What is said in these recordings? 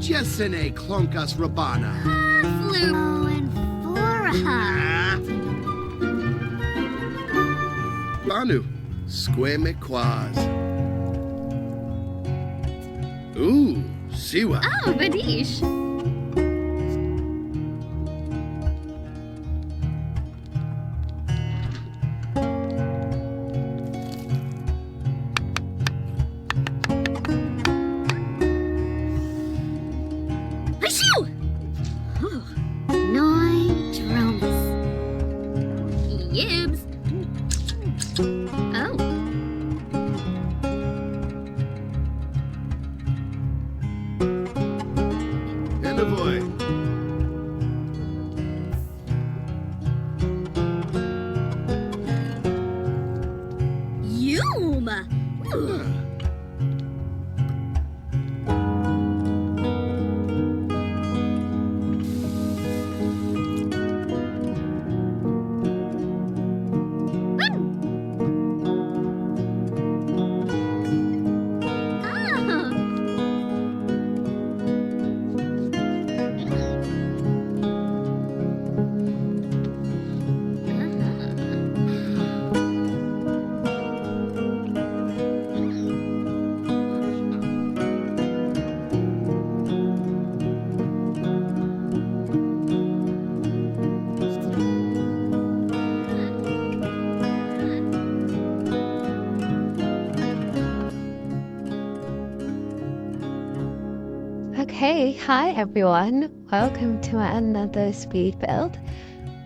Jessene Klonkas Rabana. Flu and flora. Banu, Squame Quaz. Ooh, Siwa. Oh, Vadish. Achoo! Oh, Noi drones. Yibs. Oh. Envoy. Yuma. Ooh. Okay, hi everyone. Welcome to another speed build.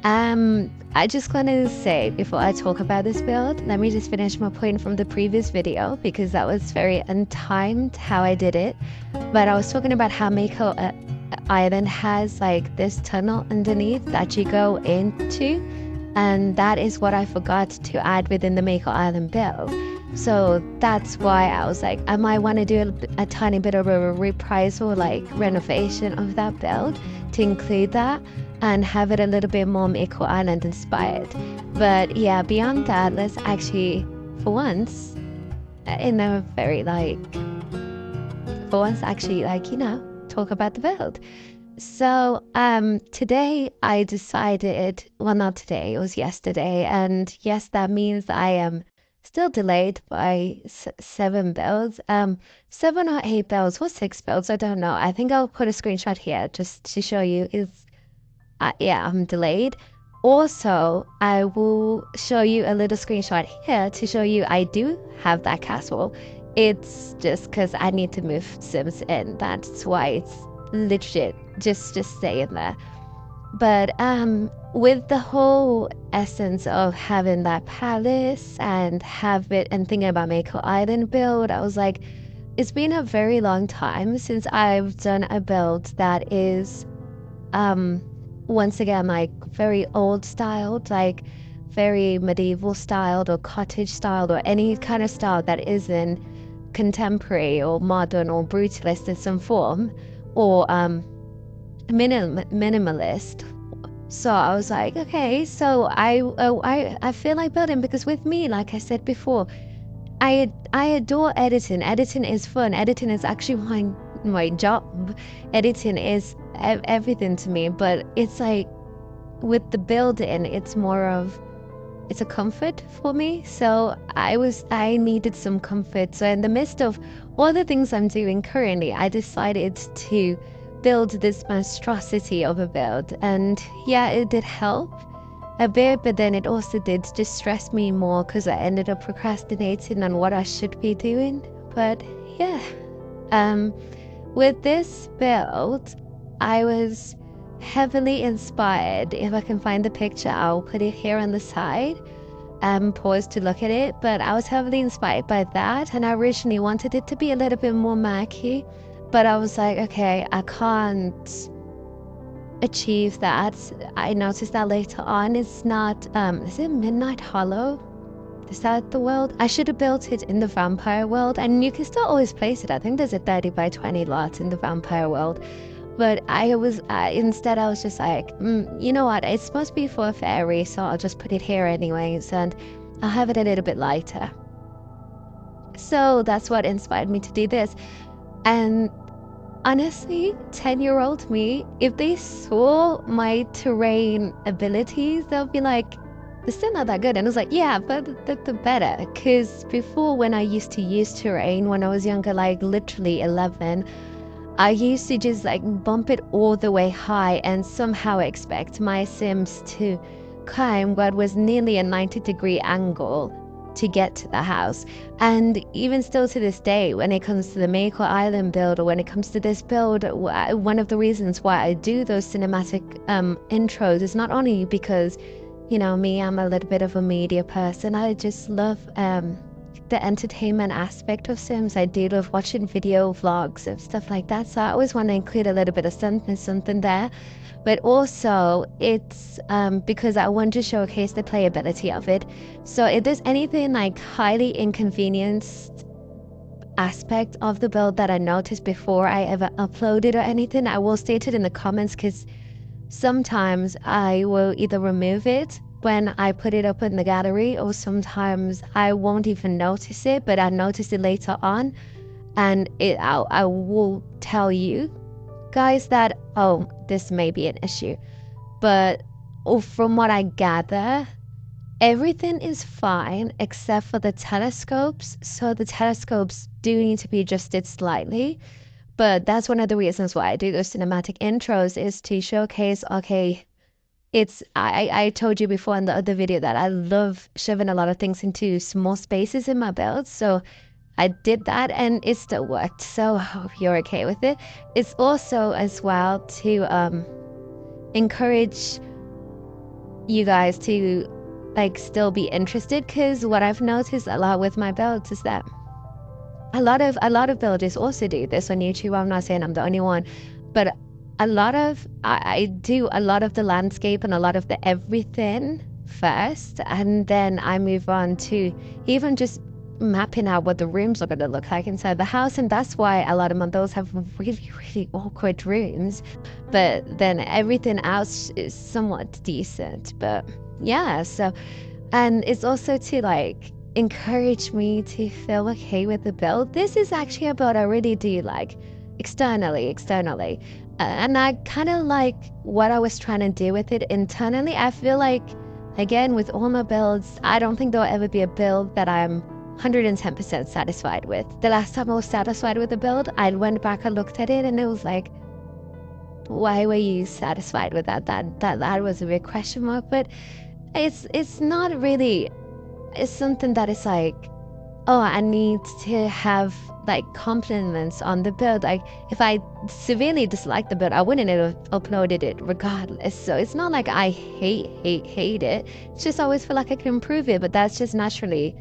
I just want to say before I talk about this build, let me just finish my point from the previous video because that was very untimed how I did it. But I was talking about how Mako Island has like this tunnel underneath that you go into, and that is what I forgot to add within the Mako Island build. So that's why I was like, I might want to do a tiny bit of a reprisal, like renovation of that build to include that and have it a little bit more Mako Island inspired. But yeah, beyond that, let's actually, for once, in a very talk about the build. So today I decided, well, not today, it was yesterday, and yes, that means I am still delayed by 7 builds, 7 or 8 builds, or 6 builds, I don't know. I think I'll put a screenshot here just to show you yeah, I'm delayed. Also, I will show you a little screenshot here to show you I do have that castle. It's just because I need to move Sims in. That's why it's legit just staying there. But with the whole essence of having that palace and thinking about Mako Island build, I was like, it's been a very long time since I've done a build that is once again like very old styled, like very medieval styled or cottage styled or any kind of style that isn't contemporary or modern or brutalist in some form, or minimalist. So I was like, okay, so I feel like building, because with me, like I said before, I adore editing. Editing is fun. Editing is actually my job. Editing is everything to me. But it's like with the building, it's a comfort for me. So I needed some comfort. So in the midst of all the things I'm doing currently, I decided to build this monstrosity of a build. And yeah, it did help a bit, but then it also did just stress me more because I ended up procrastinating on what I should be doing. But yeah, with this build, I was heavily inspired. If I can find the picture, I'll put it here on the side. Pause to look at it. But I was heavily inspired by that, and I originally wanted it to be a little bit more murky. But I was like, okay, I can't achieve that. I noticed that later on. It's not, is it Midnight Hollow? Is that the world? I should have built it in the vampire world, and you can still always place it. I think there's a 30 by 20 lot in the vampire world. But instead I was just like, you know what? It's supposed to be for a fairy, so I'll just put it here anyways, and I'll have it a little bit lighter. So that's what inspired me to do this. And honestly, 10-year-old me, if they saw my terrain abilities, they'll be like, they're still not that good. And I was like, yeah, but the better. Because before, when I used to use terrain when I was younger, like literally 11, I used to just like bump it all the way high and somehow expect my Sims to climb what was nearly a 90-degree angle to get to the house. And even still to this day, when it comes to the Mako Island build, or when it comes to this build, one of the reasons why I do those cinematic intros is not only because, you know, me, I'm a little bit of a media person. I just love the entertainment aspect of Sims. I do love watching video vlogs and stuff like that. So I always want to include a little bit of something there. But also it's because I want to showcase the playability of it. So if there's anything like highly inconvenienced aspect of the build that I noticed before I ever uploaded or anything, I will state it in the comments, because sometimes I will either remove it when I put it up in the gallery, or sometimes I won't even notice it, but I notice it later on, and I will tell you guys that, oh, this may be an issue. But from what I gather, everything is fine except for the telescopes. So the telescopes do need to be adjusted slightly. But that's one of the reasons why I do those cinematic intros, is to showcase, okay, I told you before in the other video that I love shoving a lot of things into small spaces in my build. So I did that and it still worked. So I hope you're okay with it. It's also as well to encourage you guys to like still be interested, because what I've noticed a lot with my builds is that a lot of builders also do this on YouTube. I'm not saying I'm the only one, but I do a lot of the landscape and a lot of the everything first, and then I move on to even just mapping out what the rooms are going to look like inside the house. And that's why a lot of my builds have really awkward rooms, but then everything else is somewhat decent. But yeah, so, and it's also to like encourage me to feel okay with the build. This is actually a build I really do like externally, and I kind of like what I was trying to do with it internally. I feel like, again, with all my builds, I don't think there'll ever be a build that I'm 110% satisfied with. The last time I was satisfied with a build, I went back and looked at it and it was like, why were you satisfied with that? That was a big question mark. But it's not really, it's something that is like, oh, I need to have like compliments on the build. Like if I severely dislike the build, I wouldn't have uploaded it regardless. So it's not like I hate it. It's just I always feel like I can improve it. But that's just naturally,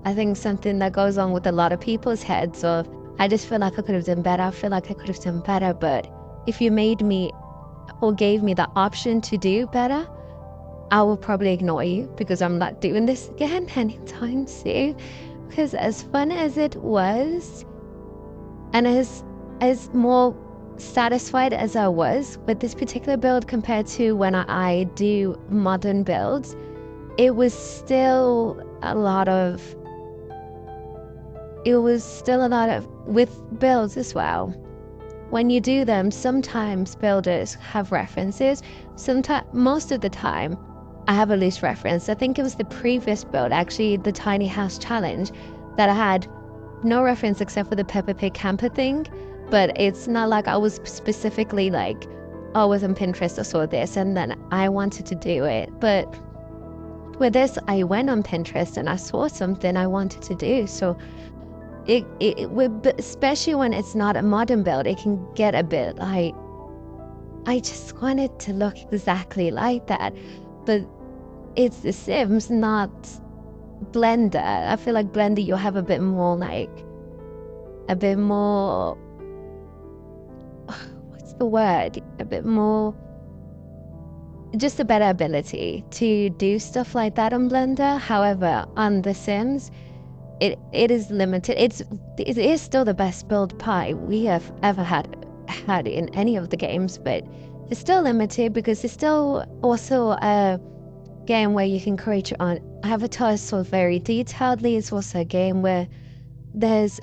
I think, something that goes on with a lot of people's heads of, I just feel like I could have done better. I feel like I could have done better. But if you made me or gave me the option to do better, I will probably ignore you, because I'm not doing this again anytime soon. Because as fun as it was, and as more satisfied as I was with this particular build compared to when I do modern builds, it was still a lot of with builds as well. When you do them, sometimes builders have references. Most of the time, I have a loose reference. I think it was the previous build, actually, the tiny house challenge, that I had no reference except for the Peppa Pig camper thing. But it's not like I was specifically like, oh, I was on Pinterest, I saw this and then I wanted to do it. But with this, I went on Pinterest and I saw something I wanted to do. So especially when it's not a modern build, it can get a bit like, I just want it to look exactly like that. But it's The Sims, not Blender. I feel like Blender, you have a bit more, what's the word? A bit more, just a better ability to do stuff like that on Blender. However, on The Sims, it is limited. It is still the best build pie we have ever had in any of the games, but it's still limited because it's still also a game where you can create your own avatar so very detailedly. It's also a game where there's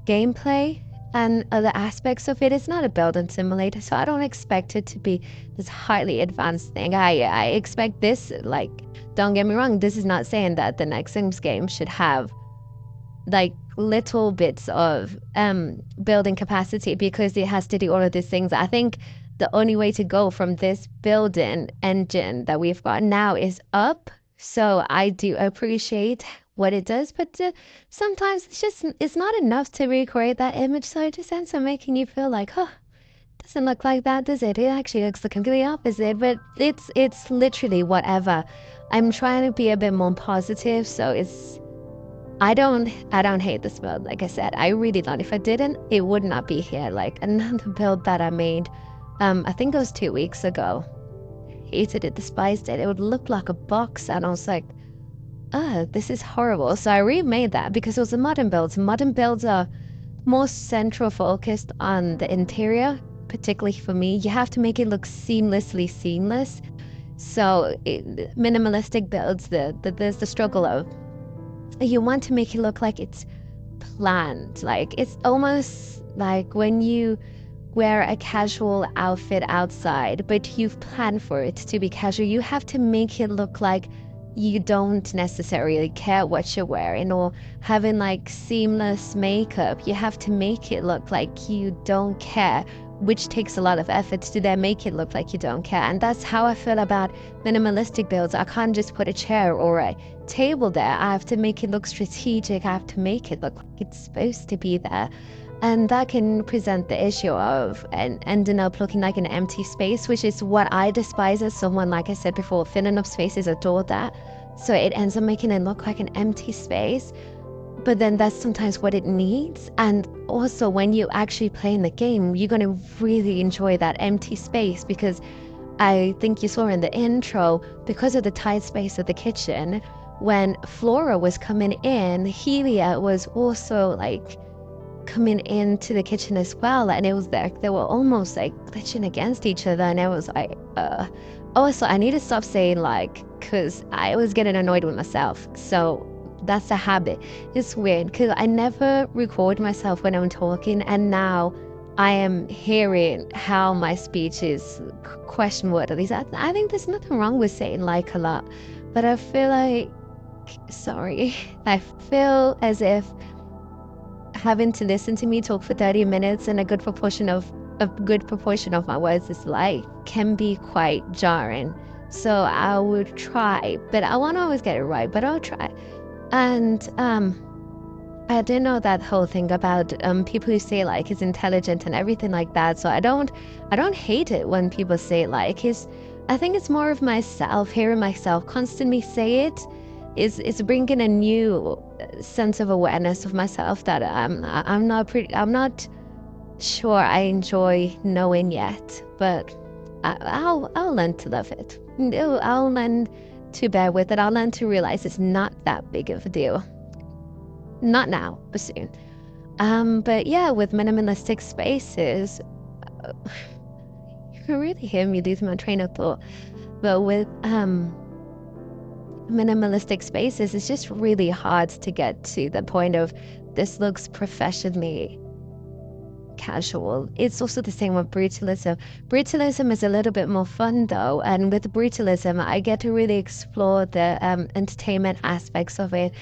gameplay and other aspects of it. It's not a building simulator, so I don't expect it to be this highly advanced thing. I expect this, like, don't get me wrong, this is not saying that the next Sims game should have like little bits of building capacity because it has to do all of these things. I think the only way to go from this building engine that we've got now is up. So I do appreciate what it does, but sometimes it's not enough to recreate that image. So it just ends up making you feel like, oh, doesn't look like that, does it? It actually looks the completely opposite. But it's literally whatever. I'm trying to be a bit more positive, so I don't hate this build. Like I said, I really don't. If I didn't, it would not be here. Like another build that I made, I think it was 2 weeks ago. Hated it, despised it. It would look like a box, and I was like, oh, this is horrible. So I remade that because it was a modern build. Modern builds are more central focused on the interior, particularly for me. You have to make it look seamlessly seamless. So minimalistic builds, there's the struggle of you want to make it look like it's planned. Like it's almost like when you wear a casual outfit outside, but you've planned for it to be casual. You have to make it look like you don't necessarily care what you're wearing, or having like seamless makeup. You have to make it look like you don't care, which takes a lot of effort to then make it look like you don't care. And that's how I feel about minimalistic builds. I can't just put a chair or a table there. I have to make it look strategic. I have to make it look like it's supposed to be there. And that can present the issue of ending up looking like an empty space, which is what I despise as someone. Like I said before, filling up spaces, adore that. So it ends up making it look like an empty space. But then that's sometimes what it needs. And also when you actually play in the game, you're going to really enjoy that empty space, because I think you saw in the intro, because of the tight space of the kitchen, when Flora was coming in, Helia was also like coming into the kitchen as well. And it was like they were almost like glitching against each other. And I was like, also I need to stop saying like, because I was getting annoyed with myself. So that's a habit. It's weird because I never record myself when I'm talking, and now I am hearing how my speech is question word. At least I think there's nothing wrong with saying like a lot, but I feel like, sorry, I feel as if having to listen to me talk for 30 minutes and a good proportion of my words is like can be quite jarring. So I would try, but I won't always get it right, but I'll try. And I do know that whole thing about people who say like is intelligent and everything like that. So I don't hate it when people say like is. I think it's more of myself, hearing myself constantly say it is bringing a new sense of awareness of myself that I'm not sure I enjoy knowing yet, but I'll learn to love it. I'll learn to bear with it. I'll learn to realize it's not that big of a deal. Not now, but soon. But yeah, with minimalistic spaces, you can really hear me lose my train of thought. But with minimalistic spaces, it's just really hard to get to the point of this looks professionally casual. It's also the same with brutalism. Brutalism is a little bit more fun though, and with brutalism I get to really explore the entertainment aspects of it.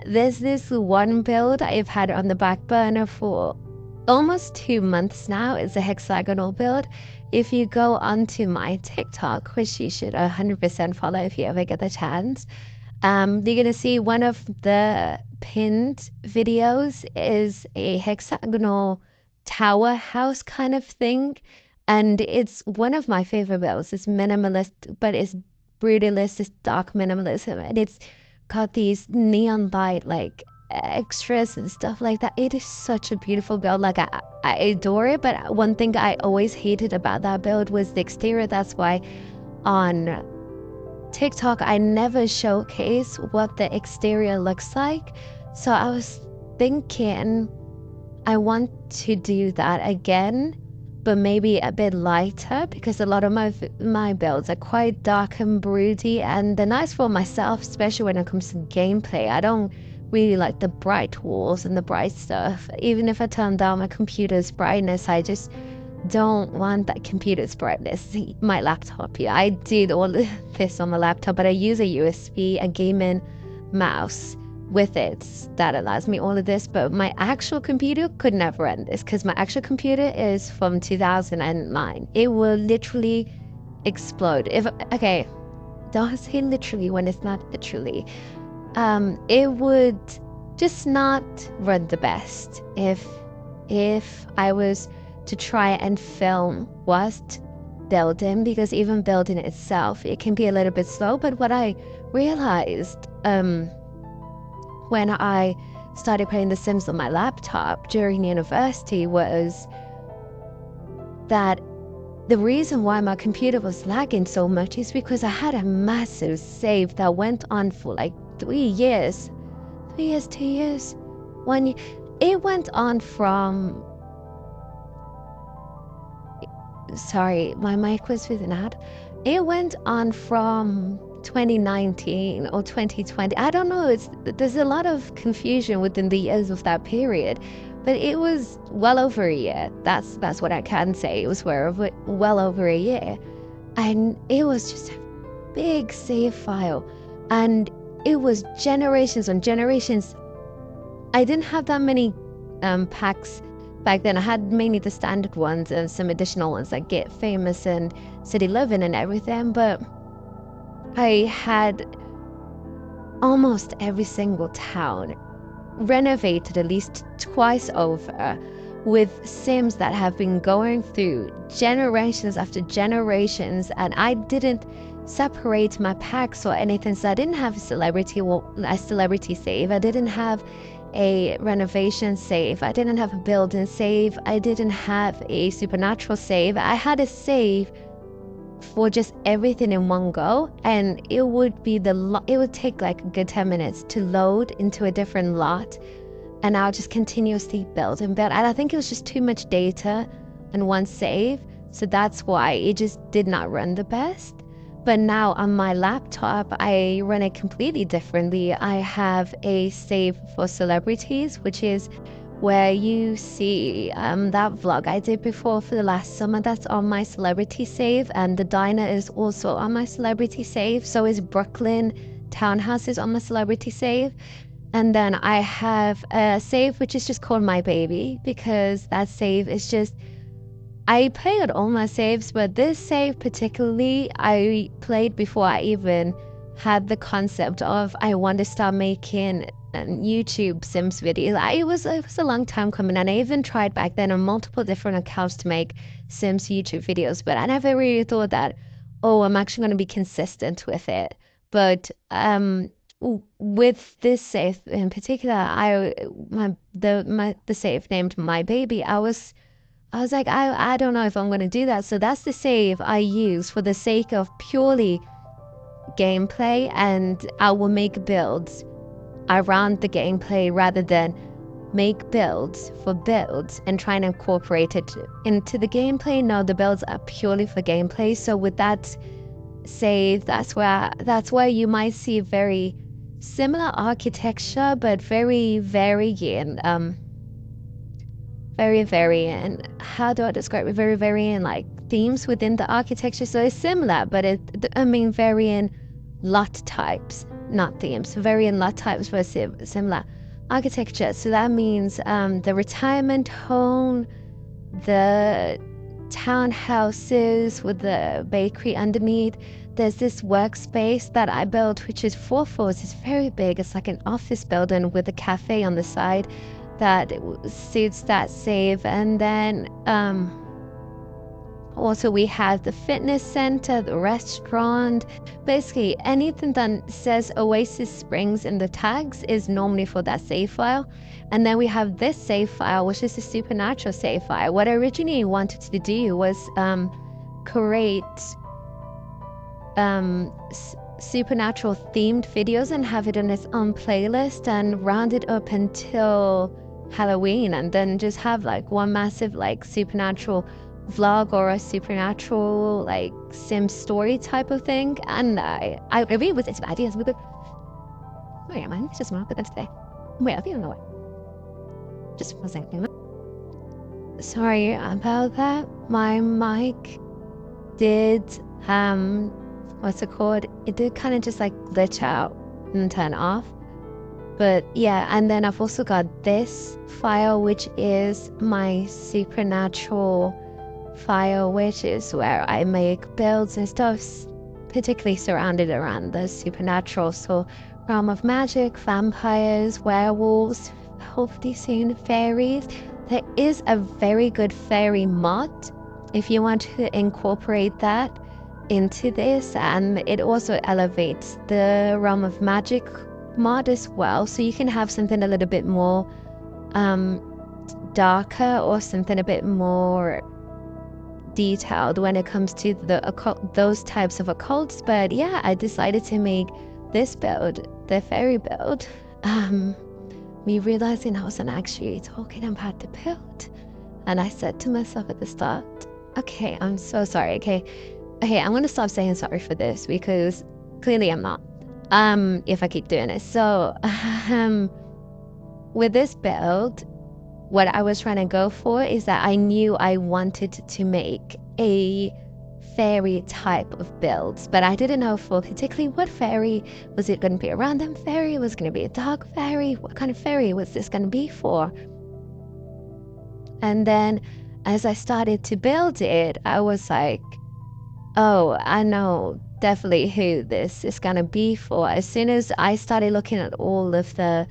There's this one build I've had on the back burner for almost 2 months now. It's a hexagonal build. If you go onto my TikTok, which you should 100% follow if you ever get the chance, you're gonna see one of the pinned videos is a hexagonal tower house kind of thing, and it's one of my favorite builds. It's minimalist, but it's brutalist, it's dark minimalism, and it's got these neon light like extras and stuff like that. It is such a beautiful build. Like I adore it, but one thing I always hated about that build was the exterior. That's why on TikTok I never showcase what the exterior looks like. So I was thinking I want to do that again, but maybe a bit lighter, because a lot of my builds are quite dark and broody, and they're nice for myself, especially when it comes to gameplay. I don't really like the bright walls and the bright stuff. Even if I turn down my computer's brightness, I just don't want that computer's brightness. My laptop, yeah, I did all this on my laptop, but I use a USB, a gaming mouse with it that allows me all of this. But my actual computer could never run this because my actual computer is from 2009. It will literally explode. Okay, don't say literally when it's not literally. It would just not run the best if I was to try and film whilst building, because even building itself, it can be a little bit slow. But what I realized when I started playing The Sims on my laptop during university was that the reason why my computer was lagging so much is because I had a massive save that went on for like 3 years. 2 years, 1 year. It went on from... Sorry, my mic was with an ad. It went on from 2019 or 2020. I don't know. There's a lot of confusion within the years of that period, but it was well over a year. That's what I can say. It was well over a year, and it was just a big save file, and it was generations on generations. I didn't have that many packs back then. I had mainly the standard ones and some additional ones like Get Famous and City Living and everything, but I had almost every single town renovated at least twice over, with Sims that have been going through generations after generations, and I didn't separate my packs or anything, so I didn't have a celebrity save, I didn't have a renovation save, I didn't have a building save, I didn't have a supernatural save. I had a save for just everything in one go, and it would be it would take like a good 10 minutes to load into a different lot, and I'll just continuously build and build, and I think it was just too much data in one save, so that's why it just did not run the best. But now on my laptop, I run it completely differently. I have a save for celebrities, which is where you see that vlog I did before for the last summer. That's on my celebrity save, and the diner is also on my celebrity save. So is Brooklyn townhouses on my celebrity save. And then I have a save which is just called My Baby, because that save is just... I played all my saves, but this save particularly I played before I even had the concept of I want to start making YouTube Sims videos. It was a long time coming, and I even tried back then on multiple different accounts to make Sims YouTube videos, but I never really thought that, oh, I'm actually going to be consistent with it. But with this save in particular, the save named My Baby, I was like, I don't know if I'm going to do that. So that's the save I use for the sake of purely gameplay, and I will make builds around the gameplay rather than make builds for builds and try and incorporate it into the gameplay. No, the builds are purely for gameplay. So with that save, that's where you might see very similar architecture, but very varying. Very varying. How do I describe it? Very varying, like themes within the architecture. So it's similar, but varying lot types, not themes. Varying lot types for similar architecture. So that means the retirement home, the townhouses with the bakery underneath. There's this workspace that I built, which is 4 floors. It's very big. It's like an office building with a cafe on the side that suits that save. And then also we have the fitness center, the restaurant, basically anything that says Oasis Springs in the tags is normally for that save file. And then we have this save file, which is a supernatural save file. What I originally wanted to do was create supernatural themed videos and have it on its own playlist and round it up until Halloween, and then just have like one massive like supernatural vlog or a supernatural like sim story type of thing. And I really was into ideas with it. Oh yeah, man, it's just more, but that's today. Wait, I think I know it. Just one second. Sorry about that. My mic did, what's it called? It did kind of just like glitch out and turn off. But yeah, and then I've also got this file, which is my supernatural file, which is where I make builds and stuff, particularly surrounded around the supernatural. So realm of magic, vampires, werewolves, hopefully soon fairies. There is a very good fairy mod if you want to incorporate that into this, and it also elevates the realm of magic mod as well, so you can have something a little bit more darker or something a bit more detailed when it comes to the occult, those types of occults. But yeah, I decided to make this build, the fairy build, me realizing I wasn't actually talking about the build, and I said to myself at the start, okay, I'm so sorry, okay, I'm gonna stop saying sorry for this, because clearly I'm not, if I keep doing it. So with this build, what I was trying to go for is that I knew I wanted to make a fairy type of builds, but I didn't know for particularly what fairy. Was it going to be a random fairy? Was it going to be a dark fairy? What kind of fairy was this going to be for? And then as I started to build it, I was like, oh, I know definitely who this is going to be for. As soon as I started looking at all of the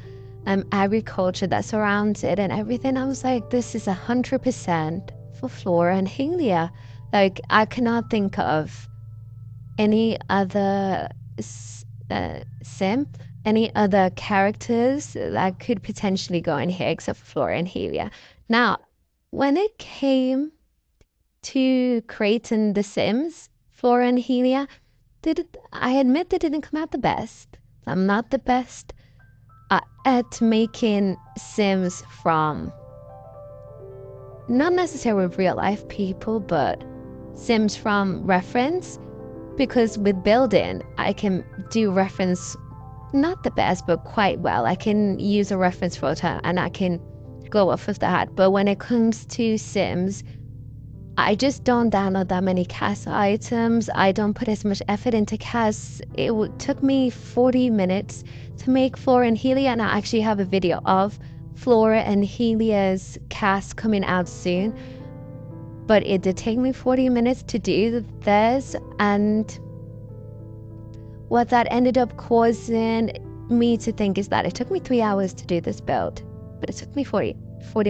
agriculture that surrounds it and everything, I was like, this is 100% for Flora and Helia. Like, I cannot think of any other any other characters that could potentially go in here except for Flora and Helia. Now, when it came to creating the Sims, Flora and Helia, I admit they didn't come out the best. I'm not the best at making Sims from not necessarily real life people, but Sims from reference, because with building I can do reference not the best but quite well. I can use a reference photo and I can go off of that. But when it comes to Sims, I just don't download that many cast items. I don't put as much effort into casts. It took me 40 minutes to make Flora and Helia, and I actually have a video of Flora and Helia's cast coming out soon. But it did take me 40 minutes to do theirs, and what that ended up causing me to think is that it took me 3 hours to do this build, but it took me 40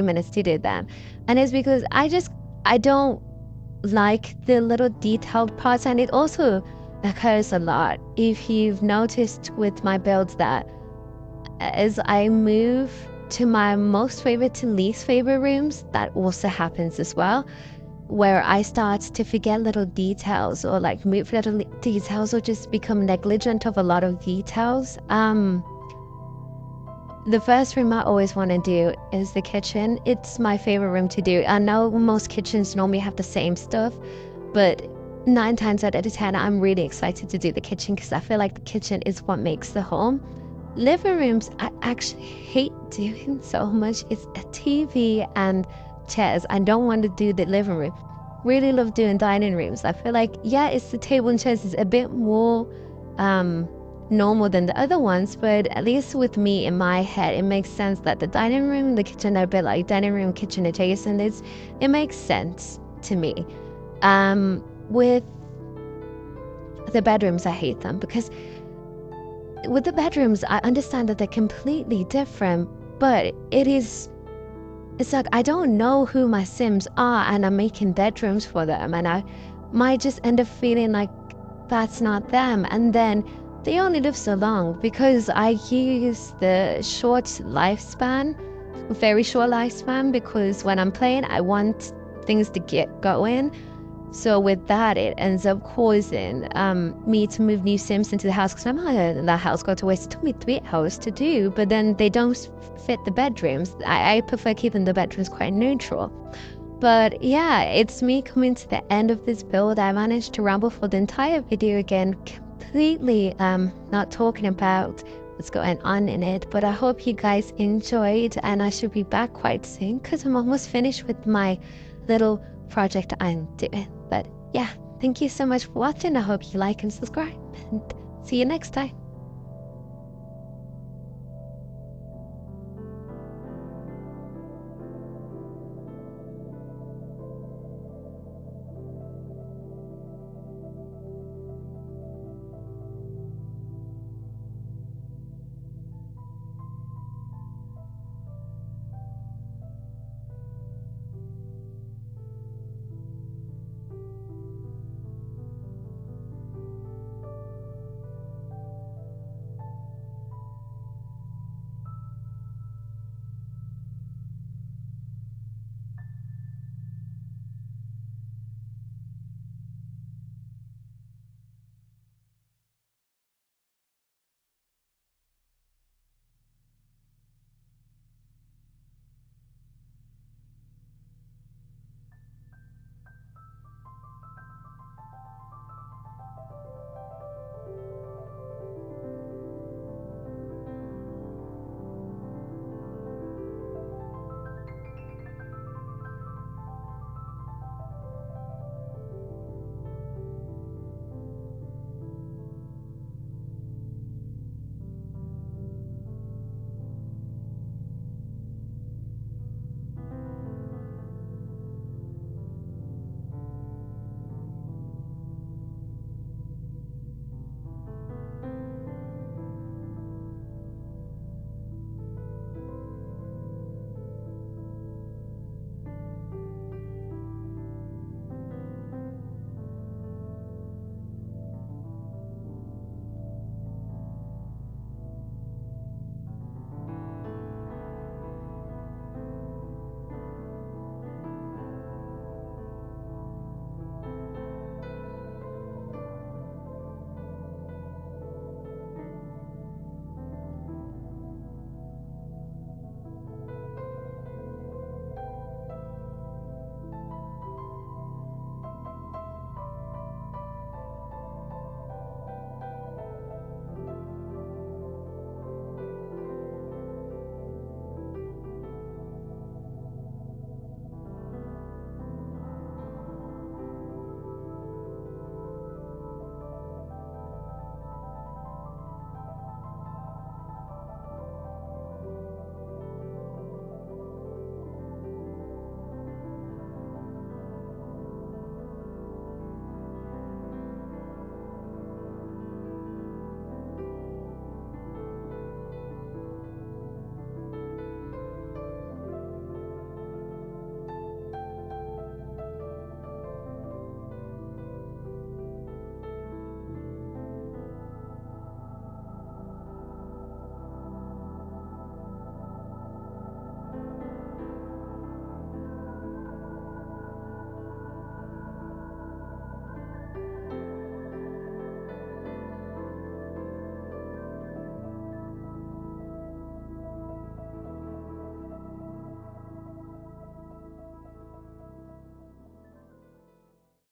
minutes to do them. And it's because I don't like the little detailed parts, and it also occurs a lot. If you've noticed with my builds that as I move to my most favorite to least favorite rooms, that also happens as well, where I start to forget little details or like move little details or just become negligent of a lot of details. The first room I always want to do is the kitchen. It's my favorite room to do. I know most kitchens normally have the same stuff, but 9 times out of 10, I'm really excited to do the kitchen because I feel like the kitchen is what makes the home. Living rooms, I actually hate doing so much. It's a TV and chairs. I don't want to do the living room. Really love doing dining rooms. I feel like, yeah, it's the table and chairs is a bit more normal than the other ones, but at least with me in my head, it makes sense that the dining room and the kitchen are a bit like dining room, kitchen adjacent. It makes sense to me. With the bedrooms, I hate them because with the bedrooms, I understand that they're completely different, but it's like I don't know who my Sims are and I'm making bedrooms for them, and I might just end up feeling like that's not them. And then they only live so long because I use the short lifespan, very short lifespan, because when I'm playing, I want things to get going. So with that, it ends up causing me to move new Sims into the house because I'm not letting that house go to waste. It took me 3 hours to do, but then they don't fit the bedrooms. I prefer keeping the bedrooms quite neutral. But yeah, it's me coming to the end of this build. I managed to ramble for the entire video again, completely not talking about what's going on in it. But I hope you guys enjoyed, and I should be back quite soon because I'm almost finished with my little project I'm doing. But yeah, thank you so much for watching. I hope you like and subscribe, and see you next time.